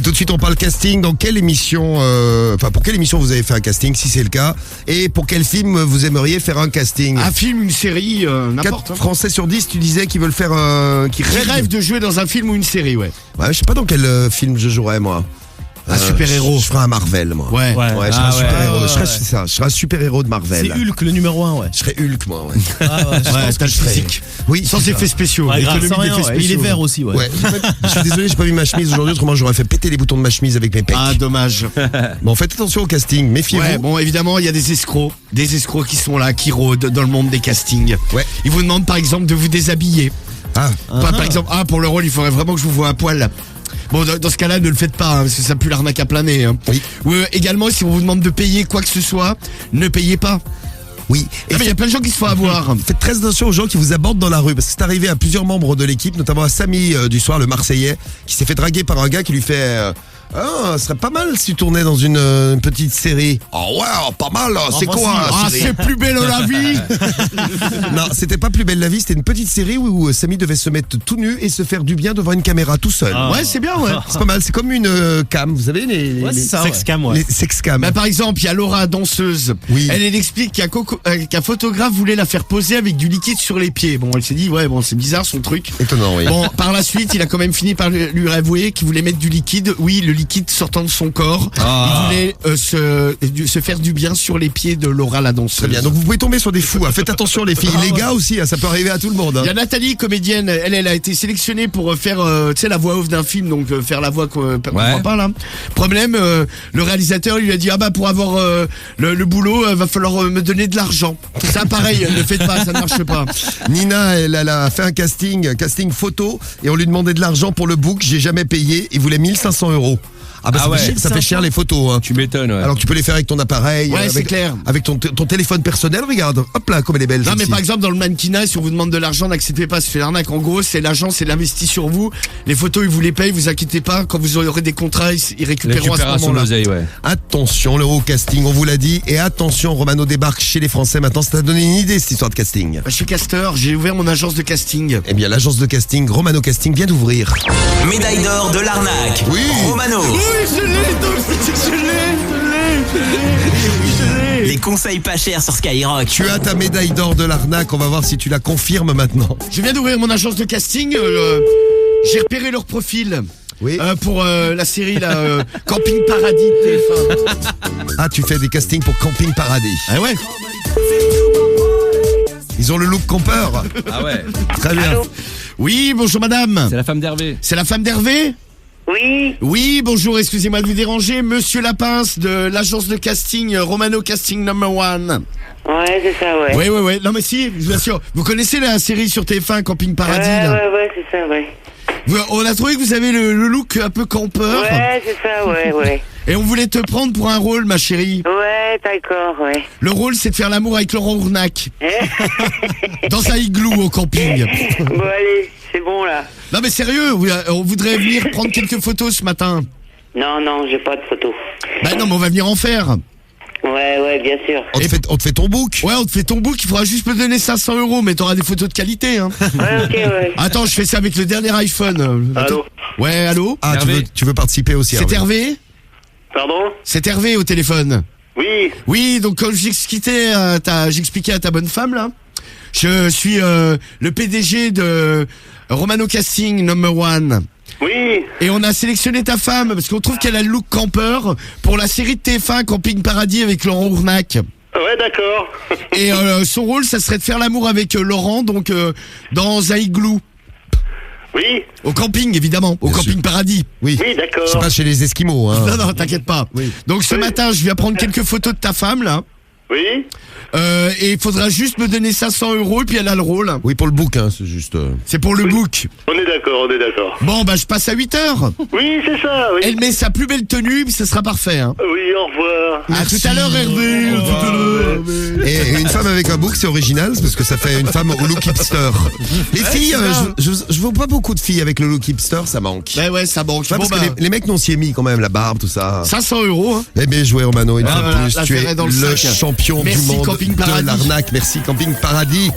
tout de suite, on parle casting. Dans quelle émission, pour quelle émission vous avez fait un casting, si c'est le cas, et pour quel film vous aimeriez faire un casting? Un film, une série, n'importe. 4 Français sur 10, tu disais, qui veulent faire qui rêvent de jouer dans un film ou une série, ouais. Ouais, je sais pas dans quel film je jouerais, moi. Un super-héros. Je ferais un Marvel, moi. Ouais, je serais un super-héros. ouais. Je serais un super-héros de Marvel. C'est Hulk le numéro 1, ouais. Je serais Hulk, moi, ouais. t'as le physique. Oui, sans effets spéciaux. Ouais, grave, sans Économie rien, d'effets ouais. Il est spéciaux. vert aussi, ouais. Ouais. Je suis désolé, j'ai pas mis ma chemise aujourd'hui, autrement j'aurais fait péter les boutons de ma chemise avec mes pecs. Ah, dommage. Bon, faites attention au casting, méfiez-vous. Ouais, bon, évidemment, il y a des escrocs qui sont là, qui rôdent dans le monde des castings. Ouais. Ils vous demandent par exemple de vous déshabiller. Ah, Par exemple, pour le rôle, il faudrait vraiment que je vous vois à poil. Bon, dans ce cas-là, ne le faites pas, hein, parce que ça pue l'arnaque à plein nez. Hein. Oui. Ou également, si on vous demande de payer quoi que ce soit, ne payez pas. oui. Ah, mais il y a plein de gens qui se font avoir. Faites très attention aux gens qui vous abordent dans la rue, parce que c'est arrivé à plusieurs membres de l'équipe, notamment à Samy du soir, le Marseillais, qui s'est fait draguer par un gars qui lui fait ce serait pas mal si tu tournais dans une petite série. Oh ouais, pas mal, c'est quoi Ah, série c'est plus belle la vie. Non, c'était pas Plus belle la vie, c'était une petite série où Samy devait se mettre tout nu et se faire du bien devant une caméra tout seul. Ouais, c'est bien, ouais. C'est pas mal, c'est comme une cam, vous savez, Ouais, c'est ça, Sex cam, ouais. les sex cam. Bah, par exemple, il y a Laura, danseuse. Oui. Elle explique qu'un photographe voulait la faire poser avec du liquide sur les pieds. Bon, elle s'est dit, ouais, bon, c'est bizarre son truc. Étonnant, oui. Bon, par la suite, il a quand même fini par lui avouer qu'il voulait mettre du liquide. Oui, le liquide sortant de son corps. Il voulait se faire du bien sur les pieds de Laura, la danseuse. Très bien, donc vous pouvez tomber sur des fous, hein. Faites attention les filles, les gars aussi, hein, ça peut arriver à tout le monde. Il y a Nathalie, comédienne, elle a été sélectionnée pour faire la voix off d'un film, donc faire la voix qu'on comprend pas là. Problème, le réalisateur lui a dit pour avoir le boulot, va falloir me donner de l'argent. Ça pareil, ne faites pas, ça ne marche pas. Nina, elle a fait un casting photo, et on lui demandait de l'argent pour le book, j'ai jamais payé, il voulait 1500 €. Ah bah ça fait cher les photos, hein. Tu m'étonnes, ouais. Alors que tu peux les faire avec ton appareil, Ouais, c'est clair. avec ton téléphone personnel, regarde, hop là, comme elle est belle. Non mais celle-ci. par exemple dans le mannequinat, si on vous demande de l'argent, n'acceptez pas, c'est fait l'arnaque. En gros, c'est l'agence, c'est l'investi sur vous. Les photos, ils vous les payent, vous inquiétez pas. Quand vous aurez des contrats, ils récupéreront à ce Récupération moment-là. d'oseille, ouais. Attention, le haut casting, on vous l'a dit, et attention, Romano débarque chez les Français maintenant, ça t'a donné une idée cette histoire de casting. Je suis casteur, j'ai ouvert mon agence de casting. Eh bien, l'agence de casting, Romano Casting, vient d'ouvrir. Médaille d'or de l'arnaque. Oui. Romano. Les conseils pas chers sur Skyrock. Tu as ta médaille d'or de l'arnaque, on va voir si tu la confirmes maintenant. Je viens d'ouvrir mon agence de casting. J'ai repéré leur profil. Oui. Pour la série Camping Paradis de TF1. Ah, tu fais des castings pour Camping Paradis. Ah ouais. Ils ont le look campeur. Ah ouais. Très bien. Oui, bonjour madame. C'est la femme d'Hervé. C'est la femme d'Hervé? Oui, Oui, bonjour, excusez-moi de vous déranger. Monsieur Lapince de l'agence de casting Romano Casting No. 1. ouais, c'est ça, ouais. Oui. Non mais si, bien sûr. Vous connaissez la série sur TF1 Camping Paradis là Ouais, c'est ça, ouais. On a trouvé que vous avez le look un peu campeur. Ouais, c'est ça, ouais. Et on voulait te prendre pour un rôle, ma chérie. Ouais, d'accord, ouais. Le rôle, c'est de faire l'amour avec Laurent Ournac. Dans un igloo au camping. Bon, allez, c'est bon, là. Non mais sérieux, on voudrait venir prendre quelques photos ce matin. Non, j'ai pas de photo. Bah non, mais on va venir en faire. Ouais, bien sûr. On te fait ton book. Ouais, on te fait ton book, il faudra juste me donner 500 €, mais t'auras des photos de qualité, hein. Ouais, ok, ouais. Attends, je fais ça avec le dernier iPhone. Allô? Ouais, allô? Ah, Hervé. tu veux participer aussi. C'est Hervé? Pardon? C'est Hervé au téléphone. Oui, Oui, donc comme j'expliquais à ta bonne femme, là, je suis le PDG de Romano Casting No. 1. oui. Et on a sélectionné ta femme parce qu'on trouve qu'elle a le look campeur pour la série de TF1 Camping Paradis avec Laurent Ournac. Ouais, d'accord. Et son rôle, ça serait de faire l'amour avec Laurent, donc dans un igloo. Oui, Au camping, évidemment. Au Bien Camping sûr. Paradis. Oui. oui, d'accord. C'est pas chez les Esquimaux, hein. Non, t'inquiète pas. Oui. Donc ce matin, je viens prendre quelques photos de ta femme, là. Oui, Et il faudra juste me donner 500 € et puis elle a le rôle. Oui, pour le book, hein, c'est juste. C'est pour le book. on est d'accord. Bon, bah je passe à 8h. Oui, c'est ça, oui. Elle met sa plus belle tenue, puis ça sera parfait. Hein. Oui, au revoir. À tout à l'heure, Hervé. À tout à l'heure. Et une femme avec un book, c'est original, parce que ça fait une femme au look hipster. Les filles, je vois pas beaucoup de filles avec le look hipster, ça manque. Ouais, ça manque. Ouais, Bon, parce bah, que les mecs n'ont s'y est mis quand même, la barbe, tout ça. 500 €. Hein. Eh bien joué Romano, une fois de voilà, plus, la tu es ferraille dans le le sac. champion Merci, du monde Camping de Paradis. l'arnaque. Merci Camping Paradis.